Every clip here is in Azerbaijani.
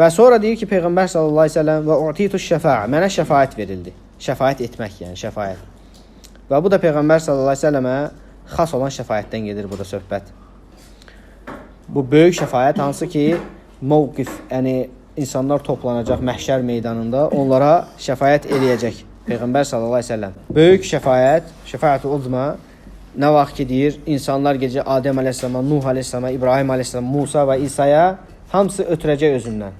Və sonra deyir ki, Peyğəmbər sallallahu əleyhi və səlləm və utitu şəfaə, mənə şəfaət verildi. Şəfaət etmək, yəni şəfaət. Və bu da Peyğəmbər sallallahu əleyhi və səlləmə xas olan şəfaətdən gedir burada söhbət. Bu böyük şəfaət hansı ki, mövqif, yəni insanlar toplanacaq məhşər meydanında onlara şəfaət eləyəcək Peyğəmbər sallallahu əleyhi və səlləm. Böyük şəfaət, şəfaət-ül uzma nə vaxt ki deyir, insanlar gecə Adəm əleyhissalama, Nuh əleyhissalama, İbrahim əleyhissalama, Musa və İsa'ya hamısı ötürəcək özündən.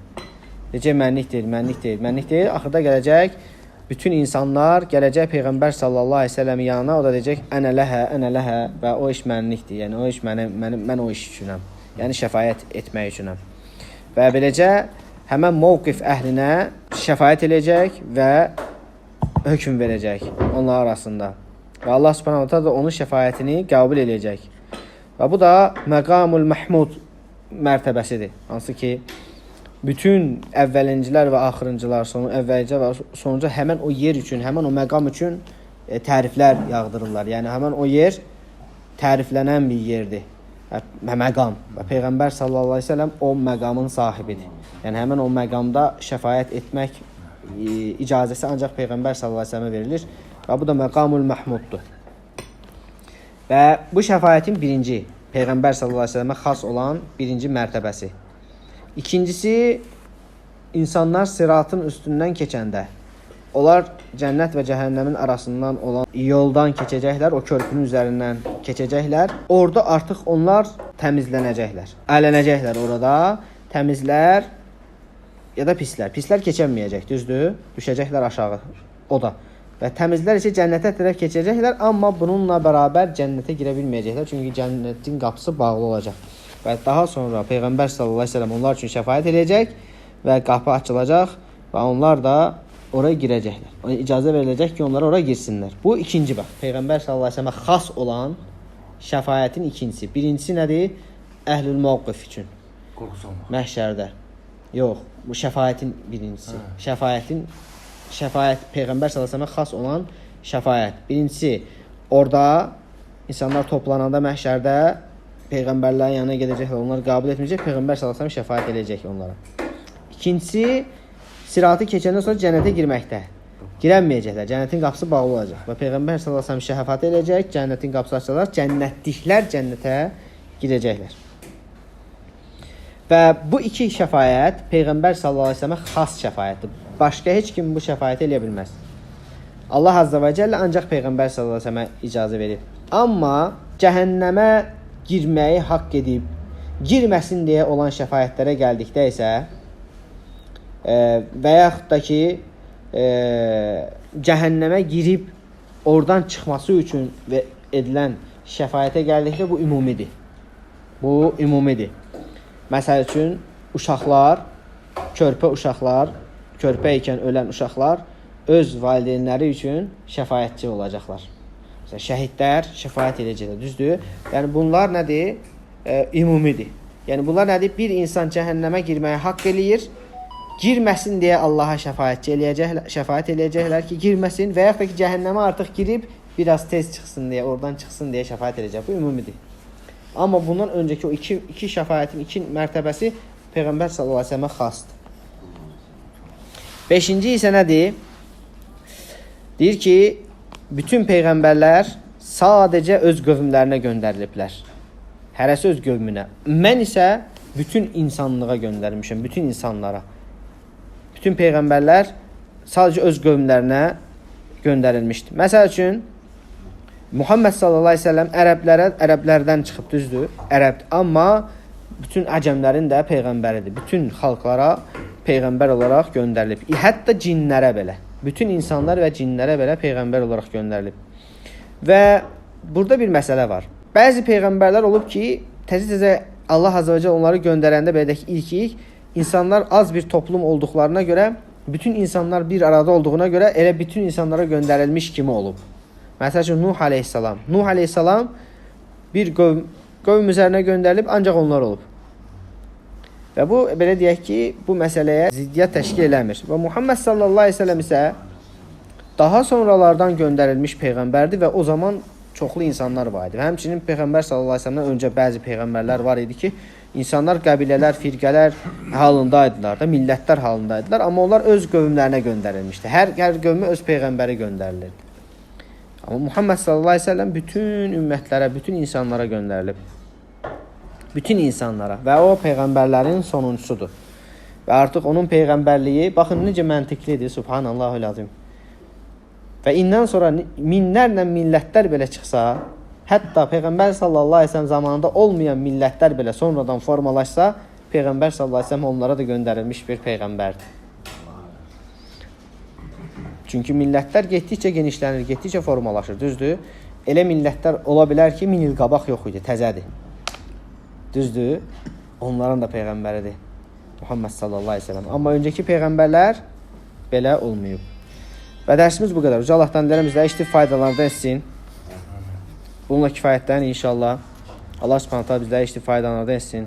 Necə mənlik deyil. Axırda gələcək bütün insanlar gələcək Peyğəmbər sallallahu əleyhi və səlləmin yanına, o da deyəcək ənə ləhə və o iş mənlikdir. Yəni o iş mən o iş üçünəm. Yəni şəfaət etmək üçünəm. Və beləcə həmin mövqif əhlinə şəfaət eləyəcək və hökm verəcək onlar arasında. Və Allah subhanahu wa ta'ala da onun şəfaətini qəbul eləyəcək. Və bu da məqamul Mahmud mərtəbəsidir. Hansı ki, bütün əvvəlincilər və axırıncılar, əvvəlcə və sonuncu həmən o yer üçün, həmən o məqam üçün təriflər yağdırırlar. Yəni, həmən o yer təriflənən bir yerdir. Məqam. Və Peyğəmbər sallallahu əleyhi və səlləm o məqamın sahibidir. Yəni, həmən o məqamda şəfaət etmək icazəsi ancaq Peyğəmbər sallallahu əleyhi və səlləmə verilir. Və bu da məqamul Mahmuddur. Və bu şəfaətin birinci, Peyğəmbər sallallahu əleyhi və səlləmə xas olan birinci mərtəbəsi. İkincisi, insanlar sıratın üstündən keçəndə, onlar cənnət və cəhənnəmin arasından olan yoldan keçəcəklər, o körpünün üzərindən keçəcəklər. Orada artıq onlar təmizlənəcəklər, ələnəcəklər orada, təmizlər ya da pislər. Pislər keçənməyəcək, düzdür? Düşəcəklər aşağı, o da. Və təmizlər isə cənnətə tərəf keçəcəklər, amma bununla bərabər cənnətə girə bilməyəcəklər, çünki cənnətin qapısı bağlı olacaq. Və daha sonra Peyğəmbər sallallahu əleyhi və səlləm onlar üçün şəfaət edəcək və qapı açılacaq və onlar da oraya girəcəklər. Ona icazə veriləcək ki, onlara oraya girsinlər. Bu ikinci bax, Peyğəmbər sallallahu əleyhi və səlləmə xas olan şəfaətin ikincisi. Birincisi nədir? Əhlül mövqif üçün. Qorxusalmaq. Məhşərdə. Yox, bu şəfaətin birincisi. Şəfaət Peyğəmbər sallallahu əleyhi və səlləmə xas olan şəfaət. Birincisi, orada insanlar toplananda məhşərdə Peyğəmbərlərin yanına gedəcəklər, onları qəbul etməyəcək, Peyğəmbər sallallahu əleyhi və səlləm şəfaət edəcək onlara. İkincisi, siratı keçəndən sonra cənnətə girməkdə. Girənməyəcəklər, cənnətin qapısı bağlı olacaq. Və Peyğəmbər sallallahu əleyhi və səlləm şəfaət edəcək, cənnətin qapısı açılacaq, cənnətliklər cənnətə girəcəklər. Və bu iki şəfaət Peyğəmbər sallallahu əleyhi və səlləmə xas şəfaətdir. Başqa heç kim bu şəfaəti eləyə bilməz. Allah azza və cəllə ancaq Peyğəmbər sallallahu əleyhi və səlləmə icazə verib. Amma cəhənnəmə girməyi haqq edib, girməsin deyə olan şəfaətlərə gəldikdə isə və yaxud da ki, cəhənnəmə girib oradan çıxması üçün edilən şəfaətə gəldikdə bu ümumidir. Bu ümumidir. Məsəl üçün, uşaqlar, körpə ikən ölən uşaqlar öz valideynləri üçün şəfaətçi olacaqlar. Şəhidlər şəfaət edəcəklər, düzdür? Yəni, bunlar nədir? Ümumidir. Yəni, bunlar nədir? Bir insan cəhənnəmə girməyə haqq eləyir, girməsin deyə Allaha şəfaət eləyəcəklər ki, girməsin və yaxud da ki, cəhənnəmə artıq girib, biraz tez çıxsın deyə, oradan çıxsın deyə şəfaət eləyəcək. Bu ümumidir. Amma bundan öncəki o iki şəfaətin iki mərtəbəsi Peyğəmbər sallallahu əleyhi və səlləmə xasdır. Beşinci isə nədir? Deyir ki, bütün peyğəmbərlər sadəcə öz qövmlərinə göndəriliblər. Hərəsi öz qövmünə. Mən isə bütün insanlığa göndərilmişəm, bütün insanlara. Bütün peyğəmbərlər sadəcə öz qövmlərinə göndərilmişdir. Məsəl üçün, Muhammed sallallahu əleyhi və səlləm ərəblərdən çıxıb, düzdür? Ərəbdir. Amma bütün əcəmlərin də peyğəmbəridir. Bütün xalqlara peyğəmbər olaraq göndərilib. Hətta cinlərə belə. Bütün insanlar və cinlərə belə peyğəmbər olaraq göndərilib. Və burada bir məsələ var. Bəzi peyğəmbərlər olub ki, təzə Allah azza və cəllə onları göndərəndə belədəki ilk insanlar az bir toplum olduqlarına görə, bütün insanlar bir arada olduğuna görə elə bütün insanlara göndərilmiş kimi olub. Məsəl üçün Nuh əleyhissalam. Nuh əleyhissalam bir qövm üzərinə göndərilib, ancaq onlar olub. Və bu, belə deyək ki, bu məsələyə ziddiyyət təşkil eləmir. Və Muhammed sallallahu əleyhi və səlləm isə daha sonralardan göndərilmiş peyğəmbərdir və o zaman çoxlu insanlar var idi. Və həmçinin Peyğəmbər sallallahu əleyhi və səlləmdən öncə bəzi peyğəmbərlər var idi ki, İnsanlar qəbilələr, firqələr halındaydılar da, millətlər halındaydılar, amma onlar öz qövmlərinə göndərilmişdi. Hər qövmə öz peyğəmbəri göndərilirdi. Amma Muhammed sallallahu aleyhi ve sellem bütün ümmətlərə, bütün insanlara göndərilib. Bütün insanlara və o peyğəmbərlərin sonuncusudur. Və artıq onun peyğəmbərliyi, baxın necə məntiqlidir, subhanallahul azim. Və indən sonra minlərlə millətlər belə çıxsa, hətta Peyğəmbər sallallahu aleyhi ve sellem zamanında olmayan millətlər belə sonradan formalaşsa, Peyğəmbər sallallahu aleyhi ve sellem onlara da göndərilmiş bir peyğəmbərdir. Çünki millətlər getdikcə genişlənir, getdikcə formalaşır, düzdür? Elə millətlər ola bilər ki, 1000 il qabaq yox idi, təzədir. Düzdür? Onların da peyğəmbəridir. Muhammed sallallahu aleyhi ve sellem. Amma öncəki peyğəmbərlər belə olmayıb. Və dərsimiz bu qədər. Uca Allahdan dilərəm bizə işli faydalardan etsin. Bununla kifayətlənir inşallah. Allah subhanahu taala bizə işli faydalardan etsin.